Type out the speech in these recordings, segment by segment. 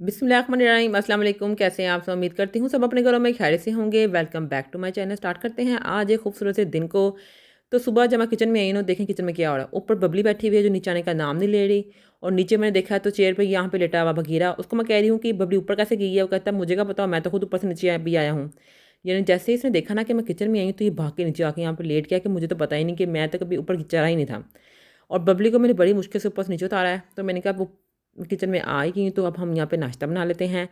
बिस्मिल्लाहिर्रहमानिर्रहीम, अस्सलाम वालेकुम। कैसे हैं आप सब? उम्मीद करती हूँ सब अपने घरों में खैरियत से होंगे। Welcome back to my channel. Start करते हैं आज एक खूबसूरत से दिन को। तो सुबह जब मैं किचन में आई ना, देखें किचन में क्या हो रहा है। ऊपर बबली बैठी हुई है जो नीचे आने का नाम नहीं ले रही, और नीचे मैंने देखा तो चेयर पे यहाँ पे लेटा हुआ बघीरा। उसको मैं कह रही हूँ कि बबली ऊपर कैसे गई है। वो कहता है मुझे क्या पता, मैं तो खुद ऊपर से नीचे भी आया हूँ। यानी जैसे ही इसने देखा ना कि मैं किचन में आई हूँ, तो ये भाग के नीचे आके यहाँ पर लेट गया कि मुझे तो पता ही नहीं कि मैं तो कभी ऊपर चढ़ा ही नहीं था। और बबली को मैंने बड़ी मुश्किल से ऊपर से नीचे उतारा है। तो मैंने कहा वो किचन में आ ही गई, तो अब हम यहाँ पे नाश्ता बना लेते हैं।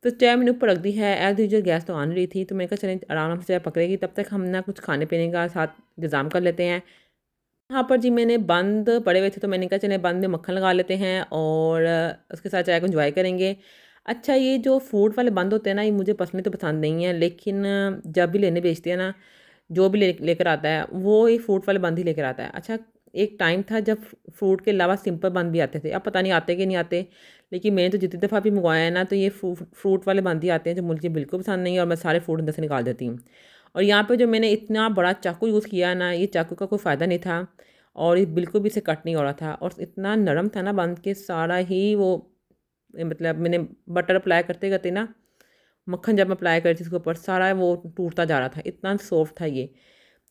तो चाय मैंने ऊपर रख दी है। एज़ यूजुअल गैस तो ऑन रही थी, तो मैंने कहा चलें आराम से चाय पकड़ेगी, तब तक हम ना कुछ खाने पीने का साथ इंतज़ाम कर लेते हैं। यहाँ पर जी मैंने बंद पड़े हुए थे, तो मैंने कहा चलें बंद में मक्खन लगा लेते हैं और उसके साथ चाय को एंजॉय करेंगे। अच्छा, ये जो फ्रूट वाले बंद होते हैं ना, ये मुझे पर्सनली तो पसंद नहीं है, लेकिन जब भी लेने बेचते हैं ना, जो भी लेकर आता है वो ये फ्रूट वाले बंद ही लेकर आता है। अच्छा, एक टाइम था जब फ्रूट के अलावा सिंपल बंद भी आते थे। अब पता नहीं आते कि नहीं आते, लेकिन मैंने तो जितनी दफ़ा भी मंगवाया है ना, तो ये फ्रूट वाले बंद ही आते हैं, जो मुझे बिल्कुल पसंद नहीं है, और मैं सारे फ्रूट अंदर से निकाल देती हूँ। और यहाँ पे जो मैंने इतना बड़ा चाकू यूज़ किया है ना, ये चाकू का कोई फ़ायदा नहीं था, और ये बिल्कुल भी इसे कट नहीं हो रहा था, और इतना नरम था ना बंद के सारा ही वो, मतलब मैंने बटर अप्लाई करते करते ना, मक्खन जब मैं अप्लाई करी थी उसके ऊपर, सारा वो टूटता जा रहा था, इतना सॉफ्ट था ये।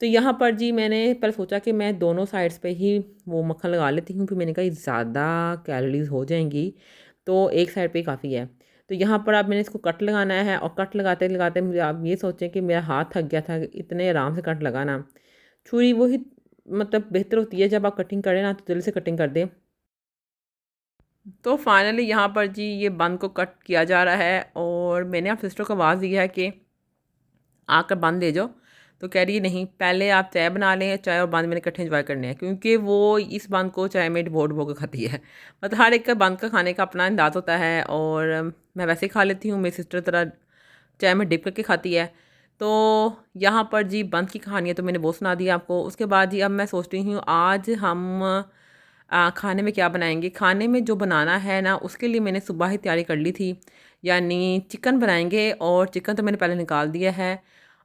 तो यहाँ पर जी मैंने पहले सोचा कि मैं दोनों साइड्स पे ही वो मक्खन लगा लेती हूँ, फिर मैंने कहा ये ज़्यादा कैलोरीज़ हो जाएंगी, तो एक साइड पे ही काफ़ी है। तो यहाँ पर अब मैंने इसको कट लगाना है, और कट लगाते लगाते मुझे आप ये सोचें कि मेरा हाथ थक गया था, इतने आराम से कट लगाना। छुरी वही मतलब बेहतर होती है, जब आप कटिंग करें ना तो जल्दी से कटिंग कर दें। तो फाइनली यहाँ पर जी ये बंद को कट किया जा रहा है, और मैंने आप सिस्टर को आवाज़ दी है कि आकर बंद दे जाओ। तो कह रही है नहीं, पहले आप चाय बना लें, चाय और बंद मैंने इकट्ठे एंजॉय करने हैं, क्योंकि वो इस बंद को चाय में डिबो डिबो के खाती है। मतलब हर एक का बंद का खाने का अपना अंदाज़ होता है, और मैं वैसे ही खा लेती हूँ, मेरी सिस्टर तरह चाय में डिप करके खाती है। तो यहाँ पर जी बंद की कहानी है, तो मैंने वो सुना दी आपको। उसके बाद जी अब मैं सोच रही हूँ आज हम खाने में क्या बनाएंगे। खाने में जो बनाना है ना, उसके लिए मैंने सुबह ही तैयारी कर ली थी, यानी चिकन बनाएंगे, और चिकन तो मैंने पहले निकाल दिया है।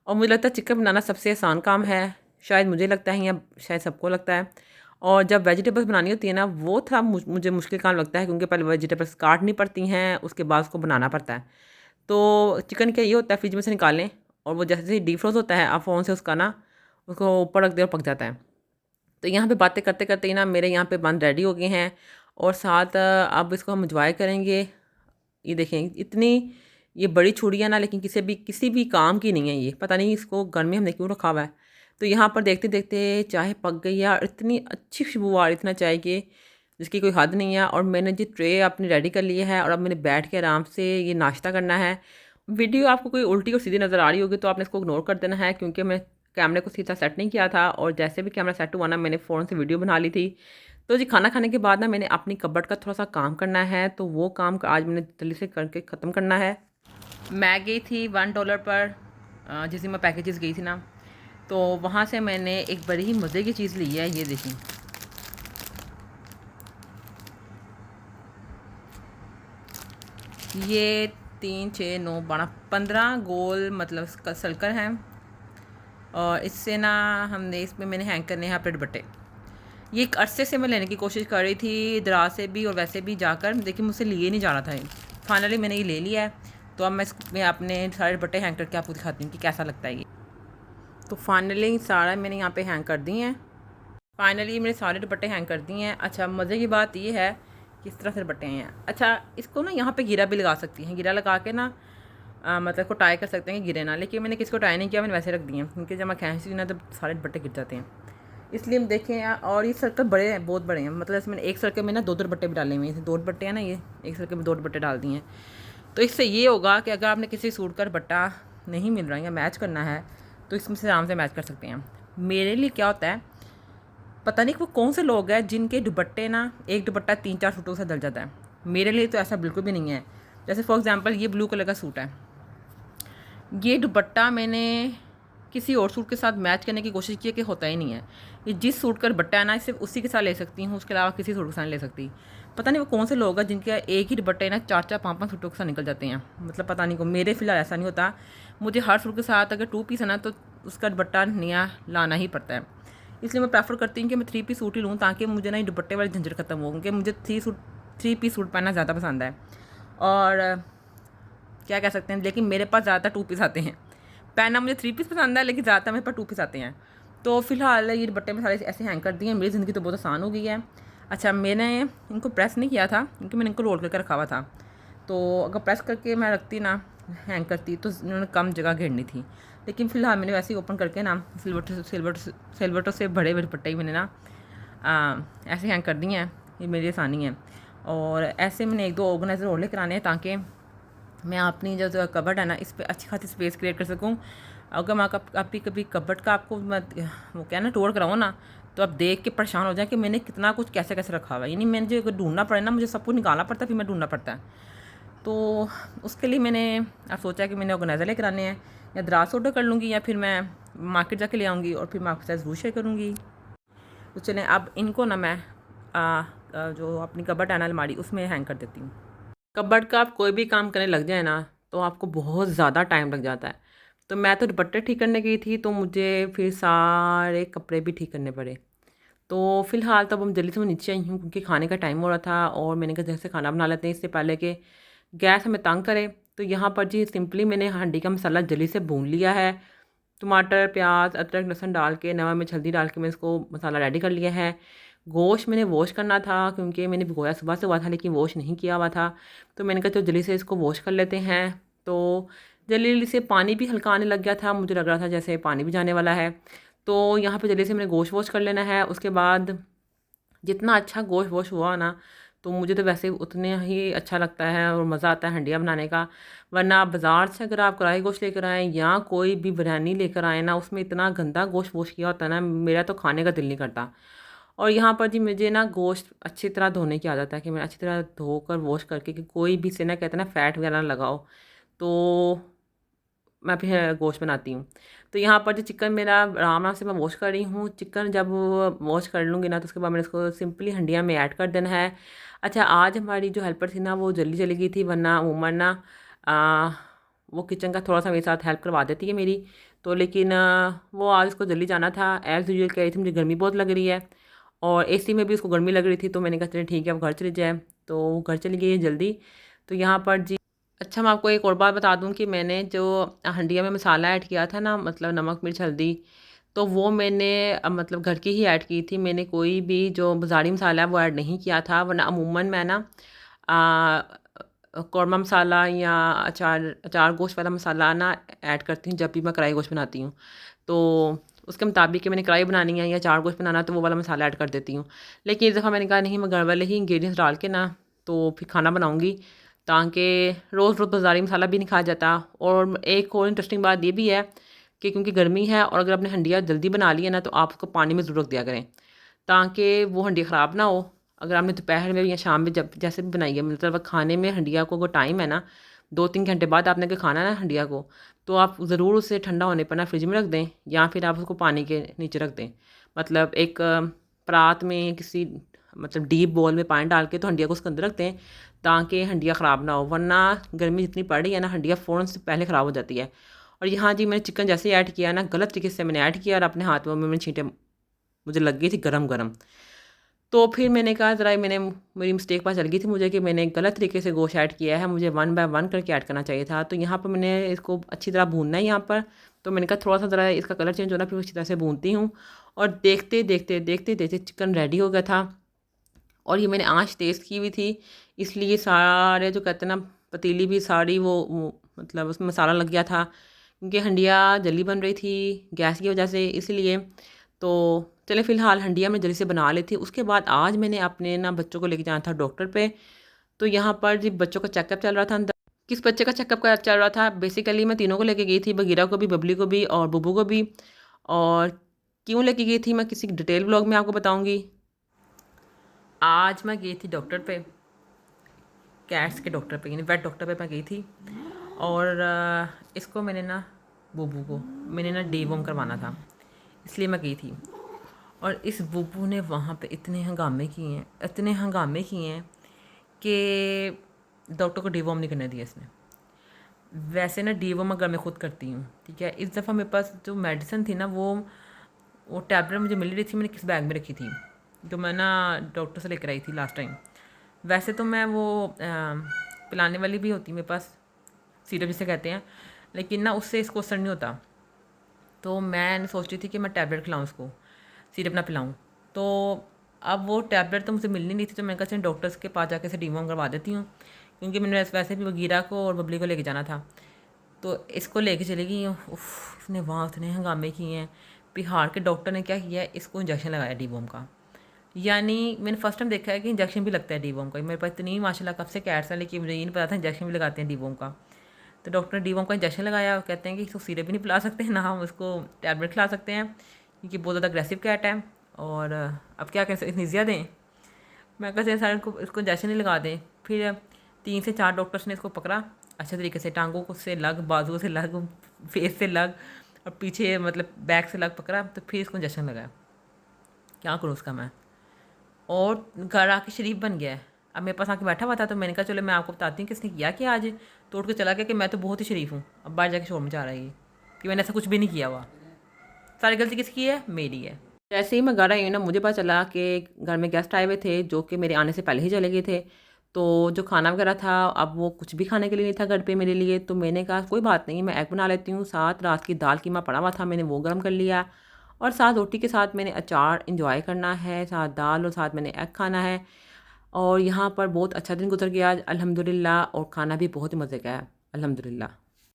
और मुझे लगता है चिकन बनाना सबसे आसान काम है, शायद मुझे लगता है, या शायद सबको लगता है। और जब वेजिटेबल्स बनानी होती है ना, वो थोड़ा मुझे मुश्किल काम लगता है, क्योंकि पहले वेजिटेबल्स काटनी पड़ती हैं, उसके बाद उसको बनाना पड़ता है। तो चिकन क्या ये होता है, फ्रिज में से निकालें, और वो जैसे ही डीफ्रोज होता है, आप फ़ोन से उसका ना उसको ऊपर रख दे और पक जाता है। तो यहाँ पे बातें करते करते ही ना मेरे यहाँ पे बन रेडी हो गए हैं, और साथ अब इसको हम इंजॉय करेंगे। ये देखें इतनी ये बड़ी छुरियाँ ना, लेकिन किसी भी काम की नहीं है ये, पता नहीं इसको घर में हमने क्यों रखा हुआ है। तो यहाँ पर देखते देखते चाय पक गई है, और इतनी अच्छी खुशबू आ रही थी ना चाय की, जिसकी कोई हद नहीं है। और मैंने जी ट्रे अपनी रेडी कर ली है, और अब मैंने बैठ के आराम से ये नाश्ता करना है। वीडियो आपको कोई उल्टी और सीधी नज़र आ रही होगी, तो आपने इसको इग्नोर कर देना है, क्योंकि मैं कैमरे को सीधा सेट नहीं किया था, और जैसे भी कैमरा सेट हुआ ना, मैंने फ़ौरन से वीडियो बना ली थी। तो जी खाना खाने के बाद ना मैंने अपनी कबर्ड का थोड़ा सा काम करना है, तो वो काम आज मैंने जल्दी से करके ख़त्म करना है। मैं गई थी $1 पर, जिस दिन मैं पैकेजेस गई थी ना, तो वहाँ से मैंने एक बड़ी ही मज़े की चीज़ ली है। ये देखिए, ये 3 6 9 12 15 गोल मतलब सर्कल हैं, और इससे ना हमने इसमें मैंने हैंग करने हैं अपने दुपट्टे। ये एक अरसे से मैं लेने की कोशिश कर रही थी, दराज से भी और वैसे भी जाकर, लेकिन मुझसे लिए नहीं जा रहा था ये। फाइनली मैंने ये ले लिया है। तो अब मैं अपने सारे दुपट्टे हैंग करके आपको दिखाती हूँ कि कैसा लगता है ये। तो फाइनली सारा मैंने यहाँ पे हैंग कर दी हैं। फाइनली मैंने सारे दुपट्टे हैंग कर दिए हैं। अच्छा, मज़े की बात ये है किस तरह से दुपट्टे हैं। अच्छा, इसको ना यहाँ पे गिरा भी लगा सकती हैं, गिरा लगा के ना मतलब इसको टाई कर सकते हैं कि गिरे ना, लेकिन मैंने किसको टाई नहीं किया, मैंने वैसे रख दिए हैं, क्योंकि जब मैं खींचती हूँ ना तो सारे दुपट्टे गिर जाते हैं। इसलिए हम देखें यार, और ये सर्कल बड़े हैं, बहुत बड़े हैं, मतलब इसमें एक सर्कल में ना दो दुपट्टे भी डाले हुए हैं। दो दुपट्टे हैं ना, ये एक सर्कल में दो दुपट्टे डाल दिए हैं। तो इससे ये होगा कि अगर आपने किसी सूट का दुपट्टा नहीं मिल रहा है या मैच करना है, तो इसमें से आराम से मैच कर सकते हैं। मेरे लिए क्या होता है, पता नहीं वो कौन से लोग हैं जिनके दुपट्टे ना एक दुपट्टा 3 4 सूटों से डल जाता है। मेरे लिए तो ऐसा बिल्कुल भी नहीं है। जैसे फॉर एग्जांपल ये ब्लू कलर का सूट है, ये दुपट्टा मैंने किसी और सूट के साथ मैच करने की कोशिश की है कि होता ही नहीं है। ये जिस सूट का दुपट्टा है ना, सिर्फ उसी के साथ ले सकती हूँ, उसके अलावा किसी सूट के साथ नहीं ले सकती। पता नहीं वो कौन से लोग हैं जिनके एक ही दुपट्टे ना 4 4 5 5 सूटों के साथ निकल जाते हैं। मतलब पता नहीं को, मेरे फिलहाल ऐसा नहीं होता। मुझे हर सूट के साथ अगर 2 पीस है ना, तो उसका दुपट्टा नया लाना ही पड़ता है। इसलिए मैं प्रेफर करती हूँ कि मैं 3 पीस सूट ही लूँ, ताकि मुझे ना ये दुपट्टे वाली झंझट खत्म हो, क्योंकि मुझे 3 पीस सूट पहनना ज़्यादा पसंद है। और क्या कह सकते हैं, लेकिन मेरे पास ज़्यादातर 2 पीस आते हैं। पहनना मुझे 3 पीस पसंद है, लेकिन ज़्यादातर मेरे पास 2 पीस आते हैं। तो फ़िलहाल ये दुपट्टे में सारे ऐसे हैंग कर दिए हैं। मेरी ज़िंदगी तो बहुत आसान हो गई है। अच्छा, मैंने इनको प्रेस नहीं किया था क्योंकि मैंने इनको रोल करके रखा हुआ था, तो अगर प्रेस करके मैं रखती ना, हैंग करती, तो इन्होंने कम जगह घेरनी थी। लेकिन फ़िलहाल मैंने वैसे ही ओपन करके ना सिलवटों से बड़े बड़े दुपट्टे ही मैंने ना ऐसे हैंग कर दिए हैं। ये मेरी आसानी है। और ऐसे मैंने 1-2 ऑर्गेनाइज़र और लेकर आने हैं ताकि मैं अपनी जो कबर्ड है ना, इस पे अच्छी खासी स्पेस क्रिएट कर सकूँ। अगर मैं आपकी कभी कबर्ड का आपको मैं वो क्या ना टूर कराऊँ ना, तो आप देख के परेशान हो जाए कि मैंने कितना कुछ कैसे कैसे रखा हुआ है। यानी मैंने जो ढूंढना पड़े ना, मुझे सब कुछ निकालना पड़ता है, फिर मैं ढूंढना पड़ता है। तो उसके लिए मैंने अब सोचा कि मैंने ऑर्गेनाइज़र लेकर आने हैं, या दराज से ऑर्डर कर लूँगी या फिर मैं मार्केट जाके ले आऊँगी और फिर मैं आपके साथ ज़रूर शेयर करूँगी। तो चलें, अब इनको ना मैं जो अपनी कबर्ड है ना, अलमारी, उसमें हैंग कर देती हूँ। कबर्ड का आप कोई भी काम करने लग जाए ना, तो आपको बहुत ज़्यादा टाइम लग जाता है। तो मैं तो दुपट्टे ठीक करने गई थी, तो मुझे फिर सारे कपड़े भी ठीक करने पड़े। तो फ़िलहाल तब हम जल्दी से मैं नीचे आई हूँ क्योंकि खाने का टाइम हो रहा था और मैंने कहा जैसे खाना बना लेते हैं इससे पहले कि गैस हमें तंग करे। तो यहाँ पर जी सिंपली मैंने हांडी का मसाला जल्दी से भून लिया है। टमाटर, प्याज, अदरक, लहसुन डाल के, नमक मिर्च हल्दी डाल के मैं इसको मसाला रेडी कर लिया है। गोश्त मैंने वॉश करना था क्योंकि मैंने भिगोया सुबह से हुआ था, लेकिन वॉश नहीं किया हुआ था। तो मैंने कहा चलो जल्दी से इसको वॉश कर लेते हैं। तो जल्दी जल्दी से पानी भी हल्का आने लग गया था, मुझे लग रहा था जैसे पानी भी जाने वाला है। तो यहाँ पे जल्दी से मैंने गोश्त वॉश कर लेना है। उसके बाद जितना अच्छा गोश्त वॉश हुआ ना, तो मुझे तो वैसे उतने ही अच्छा लगता है और मज़ा आता है हंडिया बनाने का। वरना बाज़ार से अगर आप कढ़ाई गोश्त लेकर आएँ या कोई भी बिरयानी लेकर आएँ ना, उसमें इतना गंदा गोश्त वॉश किया होता है ना, मेरा तो खाने का दिल नहीं करता। और यहाँ पर जी मुझे ना गोश्त अच्छी तरह धोने की आदत है कि मैं अच्छी तरह धोकर वॉश करके, कि कोई भी से ना कहते हैं ना फैट वगैरह ना लगाओ, तो मैं फिर गोश्त बनाती हूँ। तो यहाँ पर जो चिकन मेरा आराम आराम से मैं वॉश कर रही हूँ। चिकन जब वॉश कर लूँगी ना, तो उसके बाद मैंने इसको सिंपली हंडिया में ऐड कर देना है। अच्छा, आज हमारी जो हेल्पर थी ना, वो जल्दी चली गई थी, वरना उमर ना आ, वो किचन का थोड़ा सा मेरे साथ हेल्प करवा देती है मेरी। तो लेकिन वो आज उसको जल्दी जाना था। एज़ यूजुअल कह रही थी मुझे गर्मी बहुत लग रही है, और एसी में भी उसको गर्मी लग रही थी। तो मैंने कहा चलिए ठीक है, अब घर चली जाए। तो वो घर चली गई है जल्दी। तो यहाँ पर जी, अच्छा मैं आपको एक और बात बता दूं कि मैंने जो हंडिया में मसाला ऐड किया था ना, मतलब नमक मिर्च हल्दी, तो वो मैंने मतलब घर की ही ऐड की थी। मैंने कोई भी जो बाज़ारी मसाला है वो ऐड नहीं किया था। वरना अमूमन मैं ना कौरमा मसाला या अचार अचार गोश्त वाला मसाला ना ऐड करती हूँ जब भी मैं कढ़ाई गोश्त बनाती हूँ। तो उसके मुताबिक कि मैंने कढ़ाई बनानी है या अचार गोश्त बनाना, तो वो वाला मसाला ऐड कर देती हूँ। लेकिन इस दफ़ा मैंने कहा नहीं, मैं घर वाले ही इंग्रेडिएंट्स डाल के ना तो फिर खाना बनाऊँगी, ताकि रोज़ रोज़ बाज़ारी मसाला भी नहीं खाया जाता। और एक और इंटरेस्टिंग बात ये भी है कि क्योंकि गर्मी है और अगर आपने हंडिया जल्दी बना ली है ना, तो आप उसको पानी में ज़रूर रख दिया करें ताकि वो हंडिया ख़राब ना हो। अगर आपने दोपहर में या शाम में जब जैसे भी बनाई है, मतलब खाने में हंडिया को अगर टाइम है ना, 2-3 घंटे बाद आपने अगर खाना है ना हंडिया को, तो आप ज़रूर उसे ठंडा होने पर ना फ्रिज में रख दें, या फिर आप उसको पानी के नीचे रख दें। मतलब एक परात में किसी मतलब डीप बोल में पानी डाल के तो हंडिया को उसके अंदर रख दें, ताकि हंडिया ख़राब ना हो। वरना गर्मी जितनी पड़ रही है ना, हंडिया फ़ौरन से पहले ख़राब हो जाती है। और यहाँ जी मैंने चिकन जैसे ही ऐड किया ना, गलत तरीके से मैंने ऐड किया और अपने हाथ में मैंने छींटे, मुझे लग गई थी गरम गरम। तो फिर मैंने कहा ज़रा, मैंने मेरी मिस्टेक पता चल गई थी मुझे कि मैंने गलत तरीके से गोश्त ऐड किया है, मुझे 1 बाय 1 करके ऐड करना चाहिए था। तो यहाँ पर मैंने इसको अच्छी तरह भूनना है यहाँ पर। तो मैंने कहा थोड़ा सा ज़रा इसका कलर चेंज होना, फिर अच्छी तरह से भूनती हूँ। और देखते देखते देखते देखते चिकन रेडी हो गया था। और ये मैंने आँच तेज़ की हुई थी, इसलिए सारे जो कहते हैं ना पतीली भी सारी वो मतलब उसमें मसाला लग गया था, क्योंकि हंडिया जल्दी बन रही थी गैस की वजह से, इसलिए। तो चले फ़िलहाल हंडिया मैं जल्दी से बना ली थी। उसके बाद आज मैंने अपने ना बच्चों को लेके जाना था डॉक्टर पे। तो यहाँ पर जी बच्चों का चेकअप चल रहा था अंदर। किस बच्चे का चेकअप का चल रहा था, बेसिकली मैं तीनों को लेके गई थी, बगीरा को भी, बबली को भी और बुबू को भी। और क्यों लेके गई थी मैं किसी डिटेल ब्लॉग में आपको बताऊँगी। आज मैं गई थी डॉक्टर पे, कैट्स के डॉक्टर पे, यानी वेट डॉक्टर पे मैं गई थी। और इसको मैंने ना, बुबू को मैंने ना डीवॉर्म करवाना था, इसलिए मैं गई थी। और इस बुबू ने वहाँ पे इतने हंगामे किए हैं, इतने हंगामे किए हैं कि डॉक्टर को डीवॉर्म नहीं करने दिया इसने। वैसे ना डीवॉर्म अगर मैं खुद करती हूँ, ठीक है। इस दफ़ा मेरे पास जो मेडिसिन थी ना, वो टैबलेट मुझे मिल रही थी, मैंने किस बैग में रखी थी, जो मैं ना डॉक्टर से लेकर आई थी लास्ट टाइम। वैसे तो मैं वो पिलाने वाली भी होती है मेरे पास, सिरप जिसे कहते हैं, लेकिन ना उससे इसको असर नहीं होता। तो मैं सोच रही थी कि मैं टैबलेट खिलाऊँ इसको, सिरप ना पिलाऊँ। तो अब वो टैबलेट तो मुझे मिलनी नहीं थी, तो मैंने कहा चलो डॉक्टर्स के पास जाके से डीवॉर्म करवा देती हूँ, क्योंकि मैंने वैसे भी वगीरा को और बबली को लेके जाना था। तो इसको लेके चली गई हूँ। उफ, इसने वहाँ उतने हंगामे किए हैं। बिहार के डॉक्टर ने क्या किया है, इसको इंजेक्शन लगाया डीवॉर्म का। यानी मैंने फर्स्ट टाइम देखा है कि इंजेक्शन भी लगता है डीवॉर्म का। मेरे पास इतनी माशाल्लाह कब से कैट्स हैं, लेकिन मुझे ये नहीं पता था इंजेक्शन भी लगाते हैं डीवॉर्म का। तो डॉक्टर ने डीवॉर्म का इंजेक्शन लगाया। कहते हैं कि इसको सिरप भी नहीं पिला सकते, ना हम उसको टैबलेट खिला सकते हैं, क्योंकि बहुत ज़्यादा अग्रेसिव कैट है। और अब क्या कैसे इतनी ज़्यादा दें। मैं कहते सारे को इसको इंजेक्शन नहीं लगा दें। फिर 3 से 4 डॉक्टर्स ने इसको पकड़ा अच्छे तरीके से, टांगों को से लग, बाजुओं से लग, फेस से लग, और पीछे मतलब बैक से लग पकड़ा, तो फिर इसको इंजेक्शन लगाया। क्या करूँ उसका मैं। और घर आके शरीफ बन गया है। अब मेरे पास आके बैठा हुआ था, तो मैंने कहा चलो मैं आपको बताती हूँ किसने किया कि आज, तो उठ के चला गया कि मैं तो बहुत ही शरीफ हूँ। अब बाहर जाके शोर मचा रहा है ये कि मैंने ऐसा कुछ भी नहीं किया हुआ। सारी गलती किसकी है, मेरी है। जैसे ही मैं घर आई हूँ ना, मुझे पता चला कि घर में गेस्ट आए हुए थे, जो कि मेरे आने से पहले ही चले गए थे। तो जो खाना वगैरह था, अब वो कुछ भी खाने के लिए नहीं था घर पे मेरे लिए। तो मैंने कहा कोई बात नहीं, मैं एग बना लेती हूँ। साथ रात की दाल कीमा पड़ा हुआ था, मैंने वो गर्म कर लिया, और साथ रोटी के साथ मैंने अचार इंजॉय करना है, साथ दाल, और साथ मैंने एग खाना है। और यहाँ पर बहुत अच्छा दिन गुजर गया आज अल्हम्दुलिल्लाह, और खाना भी बहुत ही मज़े का है अल्हम्दुलिल्लाह।